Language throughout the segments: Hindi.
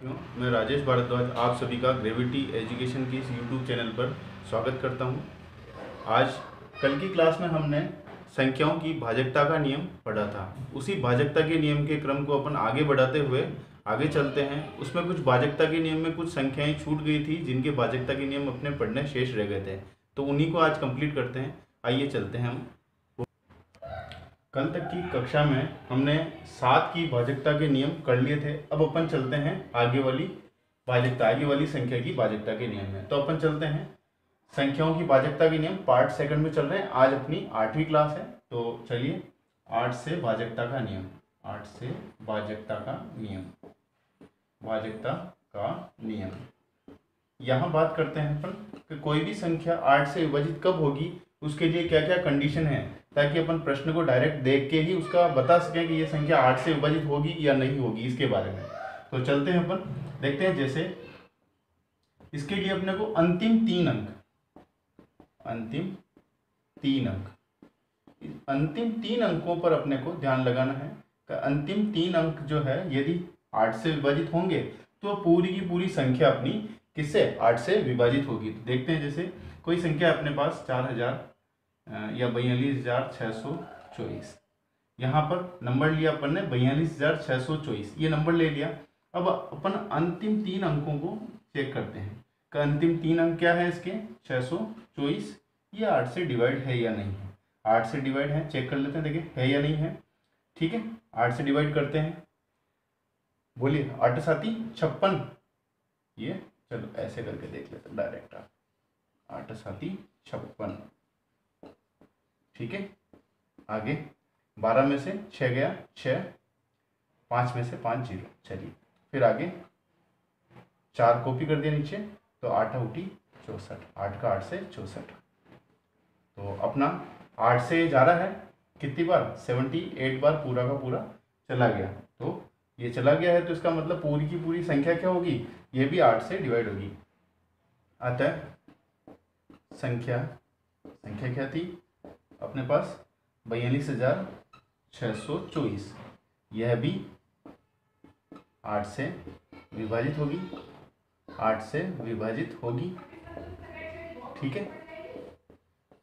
मैं राजेश भारद्वाज आप सभी का ग्रेविटी एजुकेशन की इस यूट्यूब चैनल पर स्वागत करता हूं। आज कल की क्लास में हमने संख्याओं की भाजकता का नियम पढ़ा था। उसी भाजकता के नियम के क्रम को अपन आगे बढ़ाते हुए आगे चलते हैं। उसमें कुछ भाजकता के नियम में कुछ संख्याएं छूट गई थी जिनके भाजकता के नियम अपने पढ़ने शेष रह गए थे, तो उन्हीं को आज कंप्लीट करते हैं। आइए चलते हैं हम। कल तक की कक्षा में हमने 7 की भाजकता के नियम कर लिए थे। अब अपन चलते हैं आगे वाली संख्या की भाजकता के नियम में। तो अपन चलते हैं संख्याओं की भाजकता के नियम पार्ट सेकंड में चल रहे हैं। आज अपनी 8वीं क्लास है, तो चलिए 8 से भाजकता का नियम। 8 से भाजकता का नियम, भाजकता का नियम। यहाँ बात करते हैं अपन कि कोई भी संख्या 8 से विभाजित कब होगी, उसके लिए क्या क्या कंडीशन है, ताकि अपन प्रश्न को डायरेक्ट देख के ही उसका बता सकें कि ये संख्या 8 से विभाजित होगी या नहीं होगी, इसके बारे में। तो चलते हैं अपन देखते हैं। जैसे इसके लिए अपने को अंतिम तीन अंक अंतिम तीन अंकों पर अपने को ध्यान लगाना है कि अंतिम तीन अंक जो है यदि 8 से विभाजित होंगे तो पूरी की पूरी संख्या अपनी किससे 8 से विभाजित होगी। तो देखते हैं, जैसे कोई संख्या अपने पास 4000 या 42,624, यहाँ पर नंबर लिया अपन ने 42,624, ये नंबर ले लिया। अब अपन अंतिम तीन अंकों को चेक करते हैं कि अंतिम तीन अंक क्या है इसके 624, ये 8 से डिवाइड है या नहीं है। 8 से डिवाइड है, चेक कर लेते हैं, देखिए है या नहीं है। ठीक है, 8 से डिवाइड करते हैं, बोलिए 8 साती 56, ये चलो ऐसे करके देख लेते हैं डायरेक्ट। 8 साती 56, ठीक है। आगे 12 में से 6 गया 6, 5 में से 5 0, चलिए फिर आगे 4 कॉपी कर दिया नीचे, तो 8 उठी 64, 8 का 8 से 64। तो अपना 8 से जा रहा है कितनी बार 78 बार पूरा का पूरा चला गया। तो ये चला गया है तो इसका मतलब पूरी की पूरी संख्या क्या होगी, ये भी 8 से डिवाइड होगी। अतः संख्या क्या थी अपने पास 42,624, यह भी 8 से विभाजित होगी, 8 से विभाजित होगी। ठीक है,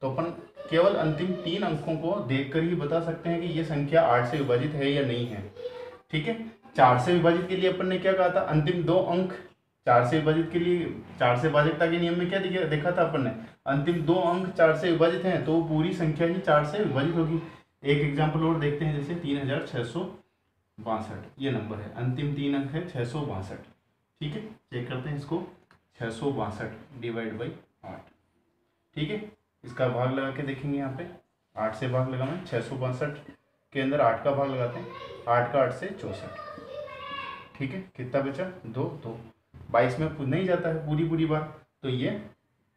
तो अपन केवल अंतिम तीन अंकों को देखकर ही बता सकते हैं कि ये संख्या 8 से विभाजित है या नहीं है। ठीक है, 4 से विभाजित के लिए अपन ने क्या कहा था, अंतिम दो अंक 4 से विभाजित के लिए 4 से भाजकता के नियम में क्या देखा था अपन ने, अंतिम दो अंक 4 से विभाजित हैं तो पूरी संख्या ही 4 से विभाजित होगी। एक एग्जांपल और देखते हैं, जैसे 3662, ये नंबर है, अंतिम तीन अंक है 662। ठीक है, चेक करते हैं इसको, 662 डिवाइड बाई 8। ठीक है, इसका भाग लगा के देखेंगे, यहाँ पे 8 से भाग लगाना, 662 के अंदर 8 का भाग लगाते हैं, 8 का 8 से 64। ठीक है, कितना बचा 2, तो 22 में नहीं जाता है पूरी बार, तो ये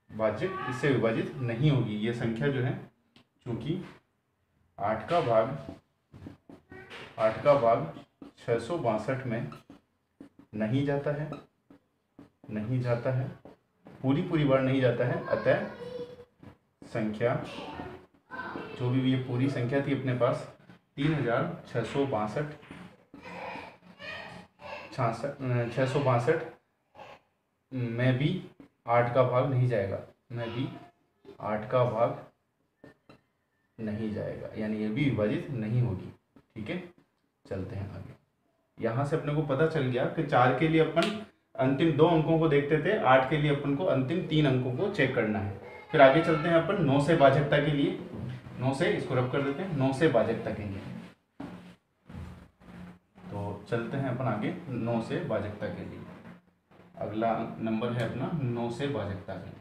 भाजक इससे विभाजित नहीं होगी। ये संख्या जो है चूंकि 8 का भाग 662 में नहीं जाता है, पूरी बार नहीं जाता है, अतः संख्या जो भी ये पूरी संख्या थी अपने पास 662 में भी 8 का भाग नहीं जाएगा, यानी ये भी विभाजित नहीं होगी। ठीक है, चलते हैं आगे। यहाँ से अपने को पता चल गया कि 4 के लिए अपन अंतिम दो अंकों को देखते थे, 8 के लिए अपन को अंतिम तीन अंकों को चेक करना है। फिर आगे चलते हैं अपन 9 से भाजकता के लिए, 9 से इसको रब कर देते हैं, 9 से भाजकता के लिए। तो चलते हैं अपन आगे 9 से भाजकता के लिए। अगला नंबर है अपना 9 से भाजकता के लिए।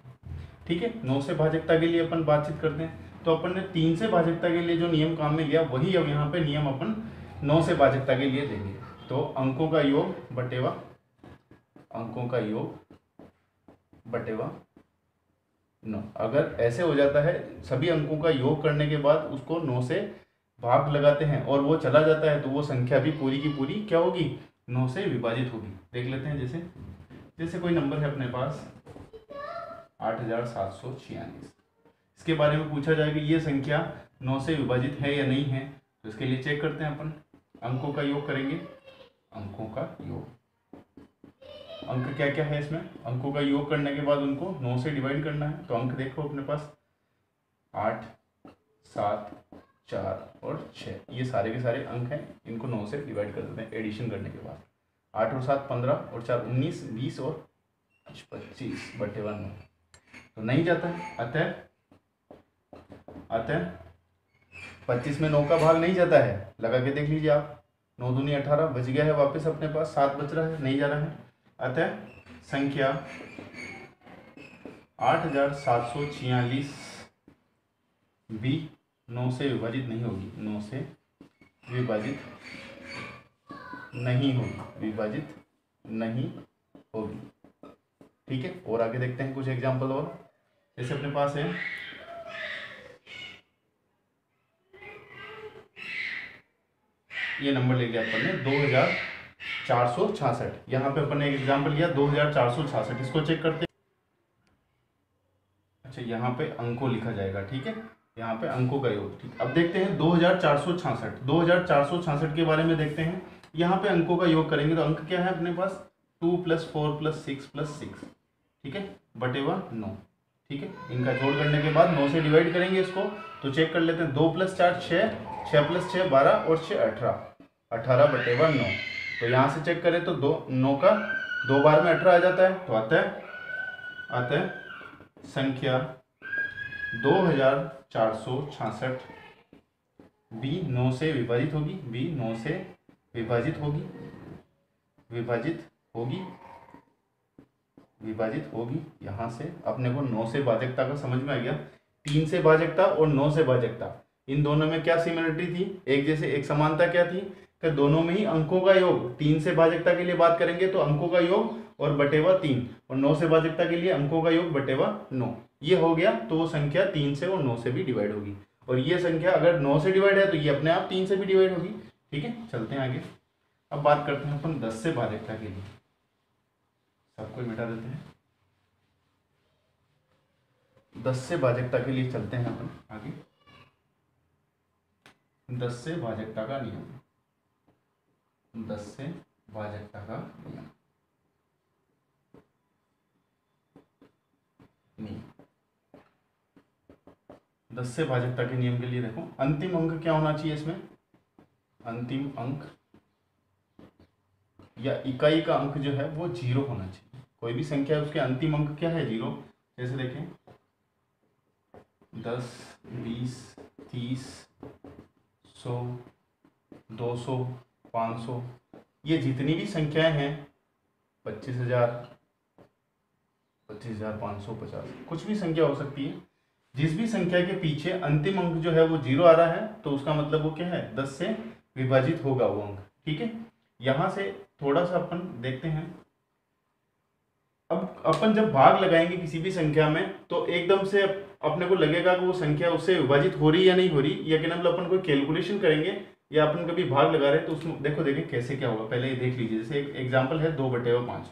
ठीक है, 9 से भाजकता के लिए अपन बातचीत करते हैं। तो अपन ने 3 से भाजकता के लिए जो नियम काम में लिया, वही अब यहाँ पे नियम अपन 9 से भाजकता के लिए देंगे। तो अंकों का योग बटेवा 9। अगर ऐसे हो जाता है, सभी अंकों का योग करने के बाद उसको 9 से भाग लगाते हैं और वो चला जाता है, तो वो संख्या भी पूरी की पूरी क्या होगी 9 से विभाजित होगी। देख लेते हैं, जैसे कोई नंबर है अपने पास 8746, इसके बारे में पूछा जाए कि ये संख्या 9 से विभाजित है या नहीं है, तो इसके लिए चेक करते हैं अपन, अंकों का योग करेंगे, अंकों का योग अंक क्या क्या है इसमें, अंकों का योग करने के बाद उनको 9 से डिवाइड करना है। तो अंक देखो अपने पास 8, 7, 4 और 6, ये सारे के सारे अंक हैं, इनको 9 से डिवाइड कर देते हैं एडिशन करने के बाद। 8 और 7 15 और 4 19, 20 और 25 बटे 1 9, तो नहीं जाता है। अतः 25 में 9 का भाग नहीं जाता है, लगा के देख लीजिए आप। 9 दूनी 18 बच गया है, वापस अपने पास 7 बच रहा है, नहीं जा रहा है। अतः संख्या 8746 भी 9 से विभाजित नहीं होगी, 9 से विभाजित नहीं होगी, विभाजित नहीं होगी। ठीक है, और आगे देखते हैं कुछ एग्जाम्पल और। जैसे अपने पास है ये नंबर ले लिया अपन ने 2466, यहाँ पे अपन ने एक एग्जाम्पल लिया 2466, इसको चेक करते हैं। अच्छा, यहाँ पे अंकों लिखा जाएगा, ठीक है, यहाँ पे अंकों का योग। ठीक, अब देखते हैं 2466 के बारे में देखते हैं। यहाँ पे अंकों का योग करेंगे तो अंक क्या है अपने पास 2 + 4 + 6 + 6, ठीक है, बटे 9। ठीक है, इनका जोड़ करने के बाद 9 से डिवाइड करेंगे इसको, तो चेक कर लेते हैं। 2 + 4 6, 6 + 6 12 और 6 18, 18 बटे 9। तो यहाँ से चेक करें तो 9 का 2 बार में 18 आ जाता है। तो अतः संख्या 2466 भी 9 से विभाजित होगी, भी 9 से विभाजित होगी, विभाजित होगी। यहाँ से अपने को 9 से भाजकता का समझ में आ गया। 3 से भाजकता और 9 से भाजकता, इन दोनों में क्या सिमिलरिटी थी, एक जैसे, एक समानता क्या थी कि दोनों में ही अंकों का योग। 3 से भाजकता के लिए बात करेंगे तो अंकों का योग और बटेवा 3, और 9 से भाजकता के लिए अंकों का योग बटेवा 9, ये हो गया। तो वो संख्या 3 से और 9 से भी डिवाइड होगी, और ये संख्या अगर 9 से डिवाइड है तो ये अपने आप 3 से भी डिवाइड होगी। ठीक है, चलते हैं आगे। अब बात करते हैं अपन 10 से भाजकता के लिए, सबको मिटा देते हैं। 10 से भाजकता के लिए चलते हैं अपन आगे। 10 से भाजकता का नियम, 10 से भाजकता का नियम। 10 से भाजकता के नियम के लिए देखो, अंतिम अंक क्या होना चाहिए इसमें, अंतिम अंक या इकाई का अंक जो है वो 0 होना चाहिए। कोई भी संख्या है उसके अंतिम अंक क्या है, 0। जैसे देखें 10, 20, 30, 100, 200, 500, ये जितनी भी संख्याएं हैं, 25,000, 25,550, कुछ भी संख्या हो सकती है। जिस भी संख्या के पीछे अंतिम अंक जो है वो 0 आ रहा है तो उसका मतलब वो क्या है, 10 से विभाजित होगा वो अंक। ठीक है, यहां से थोड़ा सा अपन देखते हैं। अब अपन जब भाग लगाएंगे किसी भी संख्या में तो एकदम से अपने को लगेगा कि वो संख्या उससे विभाजित हो रही या नहीं हो रही, या कि मतलब अपन कोई कैलकुलेशन करेंगे या अपन कभी भाग लगा रहे हैं तो उसमें देखो देखें कैसे क्या होगा, पहले ये देख लीजिए। जैसे एक एग्जांपल है 2/5,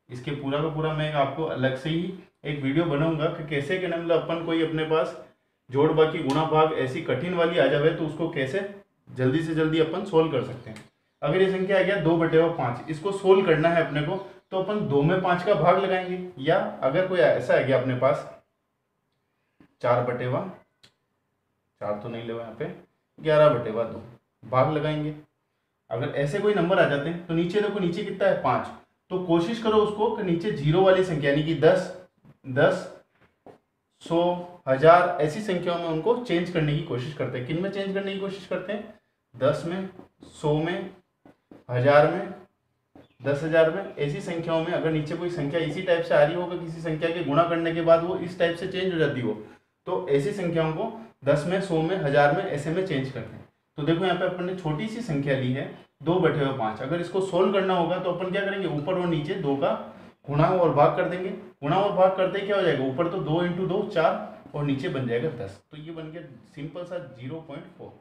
इसके पूरा का पूरा मैं आपको अलग से ही एक वीडियो बनाऊंगा कि कैसे के मतलब अपन कोई अपने पास जोड़ बाकी गुणा भाग ऐसी कठिन वाली आ जावे तो उसको कैसे जल्दी से जल्दी अपन सोल्व कर सकते हैं। अगर ये संख्या आ गया 2/5, इसको सोल्व करना है अपने को, तो अपन 2 में 5 का भाग लगाएंगे। या अगर कोई ऐसा है गया अपने पास 4/4 तो नहीं लेवा यहाँ पे, 11/2 भाग लगाएंगे। अगर ऐसे कोई नंबर आ जाते हैं तो नीचे देखो, नीचे कितना है 5, तो कोशिश करो उसको कि नीचे 0 वाली संख्या यानी कि 10, 100, 1000 ऐसी संख्याओं में उनको चेंज करने की कोशिश करते हैं। किन में चेंज करने की कोशिश करते हैं, 10 में, 100 में, 1000 में, 10,000 में, ऐसी संख्याओं में। अगर नीचे कोई संख्या इसी टाइप से आ रही होगा, किसी संख्या के गुणा करने के बाद वो इस टाइप से चेंज हो जाती हो, तो ऐसी संख्याओं को 10 में, 100 में, 1000 में ऐसे में चेंज करते हैं। तो देखो यहाँ पे अपन ने छोटी सी संख्या ली है 2/5। अगर इसको सोल्व करना होगा तो अपन क्या करेंगे, ऊपर और नीचे 2 का गुणा और भाग कर देंगे। गुणा और भाग करते क्या हो जाएगा, ऊपर तो 2 × 2 4 और नीचे बन जाएगा 10। तो ये बन गया सिंपल सा 0.4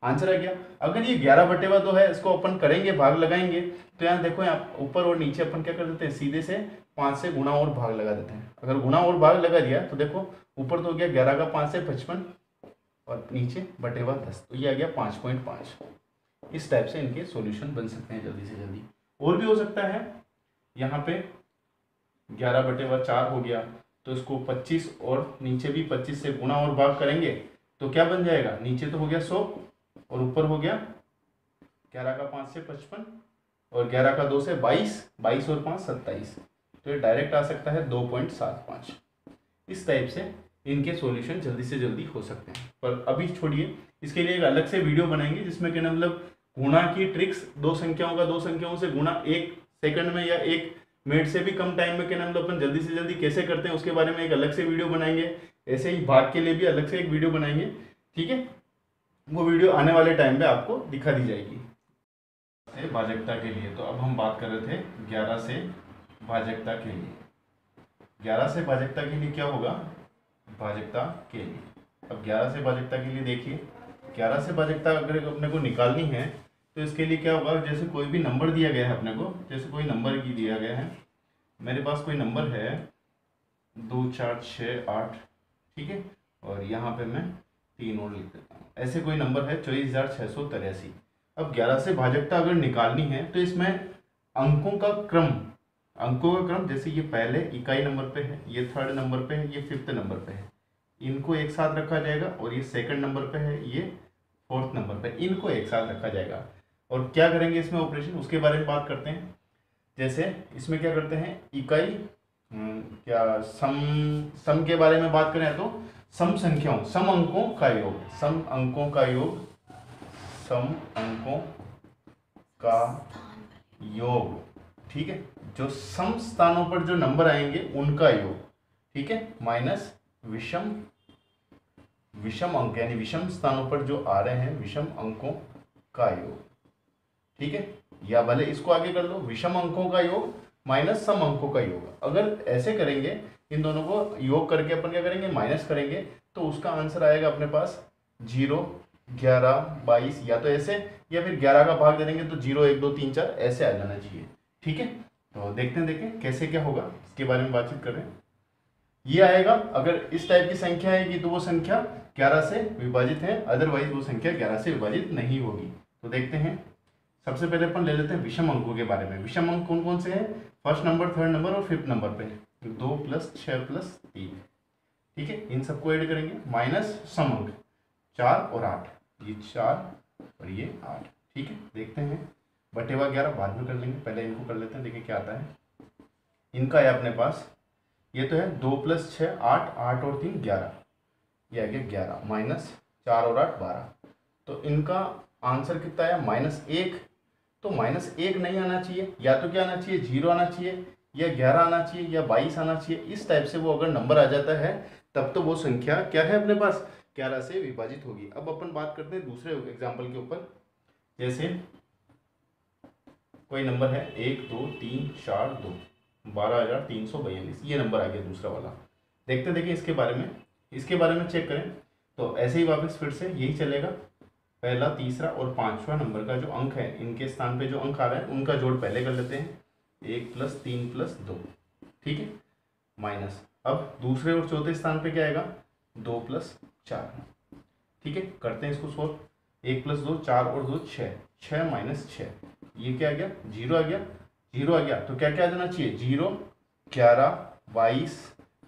आंसर आ गया। अगर ये 11/2 है, इसको अपन करेंगे भाग लगाएंगे, तो यहाँ देखो यहाँ ऊपर और नीचे अपन क्या कर देते हैं, सीधे से 5 से गुणा और भाग लगा देते हैं। अगर गुणा और भाग लगा दिया तो देखो ऊपर तो हो गया 11 का 5 से 55 और नीचे बटेवा 10, तो ये आ गया 5.5। इस टाइप से इनके सॉल्यूशन बन सकते हैं जल्दी से जल्दी। और भी हो सकता है, यहाँ पे 11/4 हो गया, तो इसको 25 और नीचे भी 25 से गुणा और भाग करेंगे तो क्या बन जाएगा, नीचे तो हो गया 100 और ऊपर हो गया 11 का 5 से 55 और 11 का 2 से 22, 22 और 5 27, तो ये डायरेक्ट आ सकता है 2.75। इस टाइप से इनके सॉल्यूशन जल्दी से जल्दी हो सकते हैं। पर अभी छोड़िए, इसके लिए एक अलग से वीडियो बनाएंगे जिसमें कि मतलब गुणा की ट्रिक्स, दो संख्याओं से गुणा 1 सेकंड में या 1 मिनट से भी कम टाइम में क्या नाम अपन जल्दी से जल्दी कैसे करते हैं उसके बारे में एक अलग से वीडियो बनाएंगे। ऐसे ही भाग के लिए भी अलग से एक वीडियो बनाएंगे, ठीक है। वो वीडियो आने वाले टाइम पे आपको दिखा दी जाएगी। भाजकता के लिए तो अब हम बात कर रहे थे 11 से भाजकता के लिए। 11 से भाजकता के लिए क्या होगा, भाजकता के लिए अब 11 से भाजकता के लिए देखिए, 11 से भाजकता अगर अपने को निकालनी है तो इसके लिए क्या होगा, जैसे कोई भी नंबर दिया गया है अपने को, जैसे कोई नंबर की दिया गया है, मेरे पास कोई नंबर है 2 4 6 8, ठीक है, और यहाँ पे मैं 3 और लिख देता हूँ। ऐसे कोई नंबर है 24,683। अब 11 से भाजकता अगर निकालनी है तो इसमें अंकों का क्रम जैसे ये पहले इकाई नंबर पे है, ये थर्ड नंबर पे है, ये फिफ्थ नंबर पे है, इनको एक साथ रखा जाएगा, और ये सेकंड नंबर पे है, ये फोर्थ नंबर पे, इनको एक साथ रखा जाएगा। और क्या करेंगे इसमें ऑपरेशन, उसके बारे में बात करते हैं। जैसे इसमें क्या करते हैं, इकाई क्या सम के बारे में बात करें तो सम अंकों का योग, सम अंकों का योग, ठीक है, जो सम स्थानों पर जो नंबर आएंगे उनका योग, ठीक है, माइनस विषम अंक यानी विषम स्थानों पर जो आ रहे हैं विषम अंकों का योग, ठीक है, या भले इसको आगे कर लो, विषम अंकों का योग माइनस सम अंकों का योग। अगर ऐसे करेंगे, इन दोनों को योग करके अपन क्या करेंगे, माइनस करेंगे, तो उसका आंसर आएगा अपने पास 0 11 22, या तो ऐसे, या फिर 11 का भाग दे देंगे तो 0 1 2 3 4 ऐसे आ जाना चाहिए, ठीक है। तो देखते हैं देखें कैसे क्या होगा, इसके बारे में बातचीत कर रहे हैं। ये आएगा, अगर इस टाइप की संख्या आएगी तो वो संख्या 11 से विभाजित है, अदरवाइज वो संख्या 11 से विभाजित नहीं होगी। तो देखते हैं, सबसे पहले अपन ले लेते हैं विषम अंकों के बारे में। विषम अंक कौन कौन से हैं, फर्स्ट नंबर, थर्ड नंबर और फिफ्थ नंबर पे 2 + 6 + 3, ठीक है, इन सबको ऐड करेंगे, माइनस सम अंक 4 और 8, ये 4 और ये 8, ठीक है। देखते हैं, बटेवा 11 बाद में कर लेंगे, पहले इनको कर लेते हैं, देखिए क्या आता है। इनका है अपने पास, ये तो है 2 + 6 8, 8 और 3 11, ये आ गया 11, माइनस 4 और 8 12, तो इनका आंसर कितना आया -1। तो -1 नहीं आना चाहिए, या तो क्या आना चाहिए, 0 आना चाहिए, या 11 आना चाहिए, या 22 आना चाहिए। इस टाइप से वो अगर नंबर आ जाता है तब तो वो संख्या क्या है अपने पास, 11 से विभाजित होगी। अब अपन बात करते हैं दूसरे एग्जाम्पल के ऊपर। जैसे कोई नंबर है 1 2 3 4 2, 12,342, ये नंबर आ गया दूसरा वाला। देखिए इसके बारे में चेक करें तो ऐसे ही वापस फिर से यही चलेगा, पहला, तीसरा और पांचवा नंबर का जो अंक है, इनके स्थान पे जो अंक आ रहा है उनका जोड़ पहले कर लेते हैं, 1 + 3 + 2, ठीक है, माइनस, अब दूसरे और चौथे स्थान पे क्या आएगा, 2 + 4, ठीक है, करते हैं इसको सोल्व। 1 + 2 4 और 2 6, 6 - 6, ये क्या आ गया, 0 आ गया, 0 आ गया, तो क्या क्या आ जाना चाहिए, 0 11 22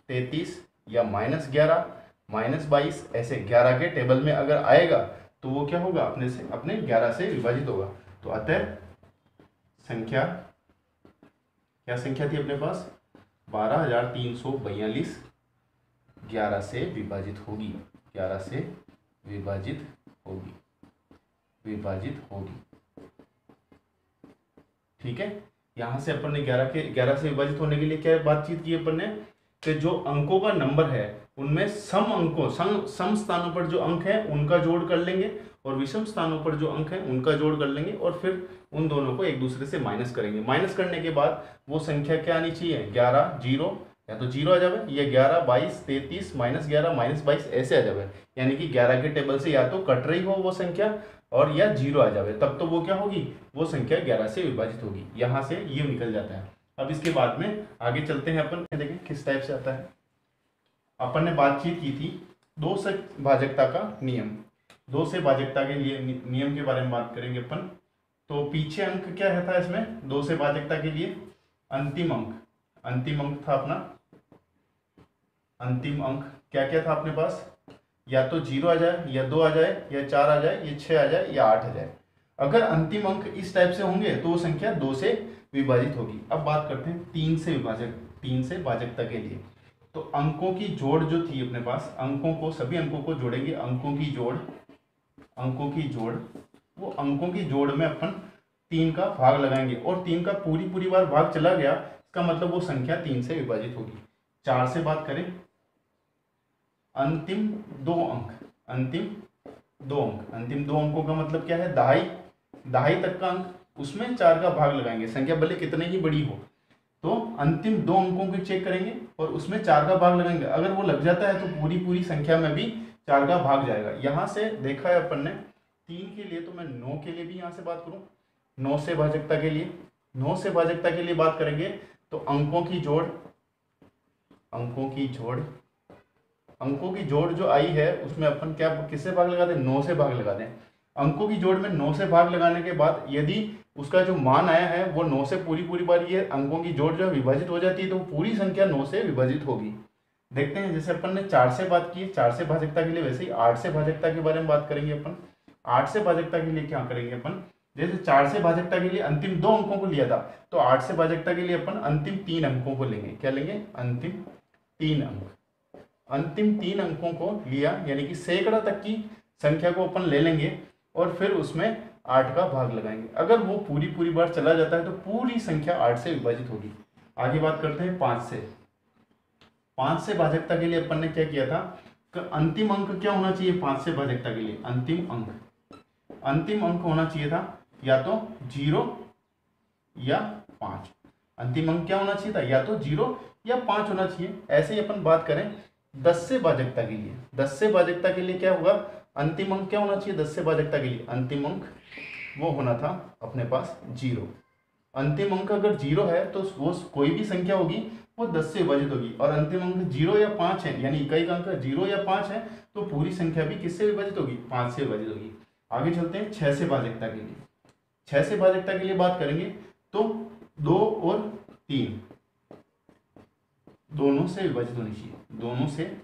33, या -11 -22, ऐसे 11 के टेबल में अगर आएगा तो वो क्या होगा, अपने 11 से विभाजित होगा। तो अतः संख्या, क्या संख्या थी अपने पास, 12,342 11 से विभाजित होगी, 11 से विभाजित होगी, ठीक है। यहां से अपन ने 11 से विभाजित होने के लिए क्या बातचीत की अपन ने, कि जो अंकों का नंबर है उनमें सम स्थानों पर जो अंक है उनका जोड़ कर लेंगे, और विषम स्थानों पर जो अंक है उनका जोड़ कर लेंगे, और फिर उन दोनों को एक दूसरे से माइनस करेंगे। माइनस करने के बाद वो संख्या क्या आनी चाहिए, 11 0, या तो 0 आ जावे, या 11 22 33 -11 -22 ऐसे आ जावे, यानी कि 11 के टेबल से या तो कट रही हो वो संख्या और या 0 आ जावे, तब तो वो क्या होगी, वो संख्या 11 से विभाजित होगी। यहाँ से ये निकल जाता है। अब इसके बाद में आगे चलते हैं अपन, देखें किस टाइप से आता है। अपन ने बातचीत की थी 2 से भाजकता का नियम, 2 से भाजकता के लिए नियम के बारे में बात करेंगे अपन। तो पीछे अंक क्या रहता है इसमें, 2 से भाजकता के लिए अंतिम अंक था अपना, अंतिम अंक क्या क्या था अपने पास, या तो 0 आ जाए, या 2 आ जाए, या 4 आ जाए, या 6 आ जाए, या 8 आ जाए। अगर अंतिम अंक इस टाइप से होंगे तो वो संख्या 2 से विभाजित होगी। अब बात करते हैं 3 से विभाजक, 3 से भाजकता के लिए। तो अंकों की जोड़ जो थी अपने पास, अंकों को, सभी अंकों को जोड़ेंगे, अंकों की जोड़, वो अंकों की जोड़ में अपन 3 का भाग लगाएंगे, और 3 का पूरी बार भाग चला गया, इसका मतलब वो संख्या 3 से विभाजित होगी। 4 से बात करें, अंतिम दो अंकों का मतलब क्या है, दहाई तक का अंक, उसमें 4 का भाग लगाएंगे, संख्या भले कितने ही बड़ी हो। तो अंतिम 2 अंकों को चेक करेंगे और उसमें 4 का भाग लगाएंगे, अगर वो लग जाता है तो पूरी संख्या में भी 4 का भाग जाएगा। यहां से देखा है अपन ने 3 के लिए, तो मैं 9 के लिए भी यहां से बात करूं, 9 से भाजकता के लिए, 9 से भाजकता के लिए बात करेंगे तो अंकों की जोड़ जो आई है उसमें अपन क्या, किससे भाग लगा दें, 9 से भाग लगा दें। अंकों की जोड़ में 9 से भाग लगाने के बाद यदि उसका जो मान आया है वो 9 से पूरी बार ये अंकों की जोड़ जो है विभाजित हो जाती है, तो पूरी संख्या 9 से विभाजित होगी। देखते हैं, जैसे अपन ने 4 से बात की है, 4 से भाजकता के लिए, वैसे ही 8 से भाजकता के बारे में बात करेंगे अपन। 8 से भाजकता के लिए क्या करेंगे अपन, जैसे 4 से भाजकता के लिए अंतिम 2 अंकों को लिया था, तो 8 से भाजकता के लिए अपन अंतिम 3 अंकों को लेंगे। क्या लेंगे, अंतिम 3 अंक। अंतिम 3 अंकों को लिया, यानी कि सैकड़ा तक की संख्या को अपन ले लेंगे और फिर उसमें 8 का भाग लगाएंगे। अगर वो पूरी बार चला जाता है तो पूरी संख्या 8 से विभाजित होगी। आगे बात करते हैं 5 से। 5 से भाजकता के लिए अपन ने क्या किया था, अंतिम अंक क्या होना चाहिए 5 से भाजकता के लिए, अंतिम अंक होना चाहिए था या तो 0 या 5। अंतिम अंक क्या होना चाहिए था, या तो 0 या 5 होना चाहिए। ऐसे ही अपन बात करें 10 से भाजकता के लिए, 10 से भाजकता के लिए क्या होगा, अंतिम अंक क्या होना चाहिए 10 से भाजकता के लिए, अंतिम अंक वो होना था अपने पास 0। अंतिम अंक अगर 0 है तो वो कोई भी संख्या होगी वो 10 से विभाजित होगी, और अंतिम अंक 0 या 5 है, यानी इकाई का अंक 0 या 5 है, तो पूरी संख्या भी किससे विभाजित होगी, 5 से विभाजित होगी। आगे चलते हैं 6 से भाजकता के लिए। 6 से भाजकता के लिए बात करेंगे तो 2 और 3 दोनों से विभाजित होनी चाहिए, दोनों से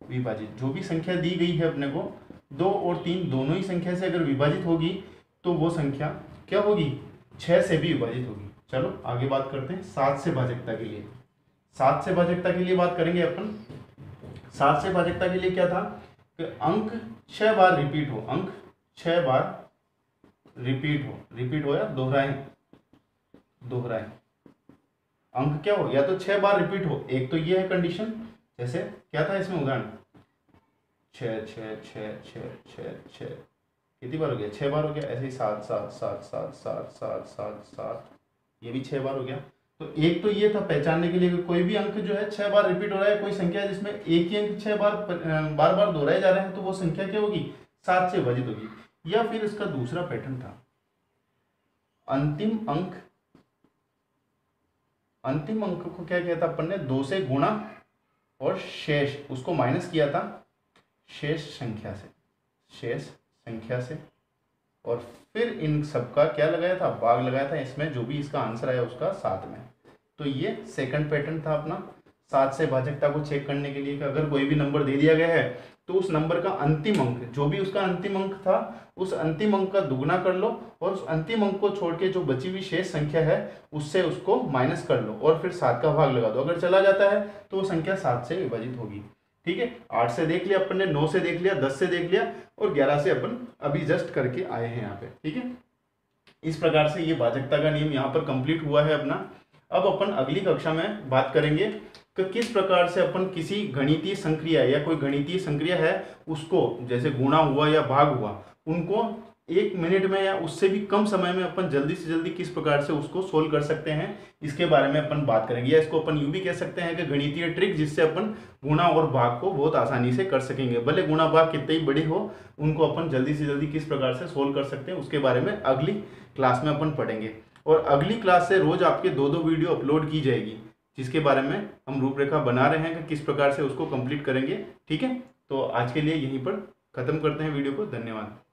विभाजित। जो भी संख्या दी गई है अपने को, 2 और 3 दोनों ही संख्या से अगर विभाजित होगी तो वो संख्या क्या होगी, 6 से भी विभाजित होगी। चलो आगे बात करते हैं 7 से भाजकता के लिए। 7 से भाजकता के लिए बात करेंगे अपन। 7 से भाजकता के लिए क्या था कि अंक 6 बार रिपीट हो, अंक 6 बार रिपीट हो या दोहराए अंक क्या हो, या तो 6 बार रिपीट हो। एक तो ये है कंडीशन, जैसे क्या था इसमें उदाहरण, 6 6 6 6 6 6 कितनी बार हो गया, 6 बार हो गया। ऐसे ही 7 7 7 7 7 7 7 7, ये भी 6 बार हो गया। तो एक तो ये था पहचानने के लिए कि कोई भी अंक जो है 6 बार रिपीट हो रहा है, कोई संख्या है जिसमें एक ही अंक 6 बार दोहराए जा रहे हैं, तो वो संख्या क्या होगी, 7 से विभाजित होगी। या फिर इसका दूसरा पैटर्न था, अंतिम अंक को क्या किया था अपन ने, 2 से गुणा और शेष उसको माइनस किया था शेष संख्या से, और फिर इन सबका क्या लगाया था, भाग लगाया था। इसमें जो भी इसका आंसर आया उसका 7 में। तो ये सेकंड पैटर्न था अपना 7 से भाजकता को चेक करने के लिए कि अगर कोई भी नंबर दे दिया गया है तो उस नंबर का अंतिम अंक, जो भी उसका अंतिम अंक था, उस अंतिम अंक का दुगुना कर लो और उस अंतिम अंक को छोड़ के जो बची हुई शेष संख्या है उससे उसको माइनस कर लो और फिर 7 का भाग लगा दो। अगर चला जाता है तो वो संख्या 7 से विभाजित होगी। ठीक है, 8 से देख लिया अपन ने, 9 से देख लिया, 10 से देख लिया और 11 से अपन अभी जस्ट करके आए हैं यहाँ पे। ठीक है, इस प्रकार से ये भाजकता का नियम यहाँ पर कंप्लीट हुआ है अपना। अब अपन अगली कक्षा में बात करेंगे कि किस प्रकार से अपन किसी गणितीय संक्रिया या कोई गणितीय संक्रिया है उसको, जैसे गुणा हुआ या भाग हुआ, उनको 1 मिनट में या उससे भी कम समय में अपन जल्दी से जल्दी किस प्रकार से उसको सोल्व कर सकते हैं, इसके बारे में अपन बात करेंगे। या इसको अपन यूं भी कह सकते हैं कि गणितीय ट्रिक, जिससे अपन गुणा और भाग को बहुत आसानी से कर सकेंगे। भले गुणा भाग कितने ही बड़े हो, उनको अपन जल्दी से जल्दी किस प्रकार से सोल्व कर सकते हैं उसके बारे में अगली क्लास में अपन पढ़ेंगे। और अगली क्लास से रोज आपके 2-2 वीडियो अपलोड की जाएगी, जिसके बारे में हम रूपरेखा बना रहे हैं कि किस प्रकार से उसको कंप्लीट करेंगे। ठीक है, तो आज के लिए यहीं पर खत्म करते हैं वीडियो को। धन्यवाद।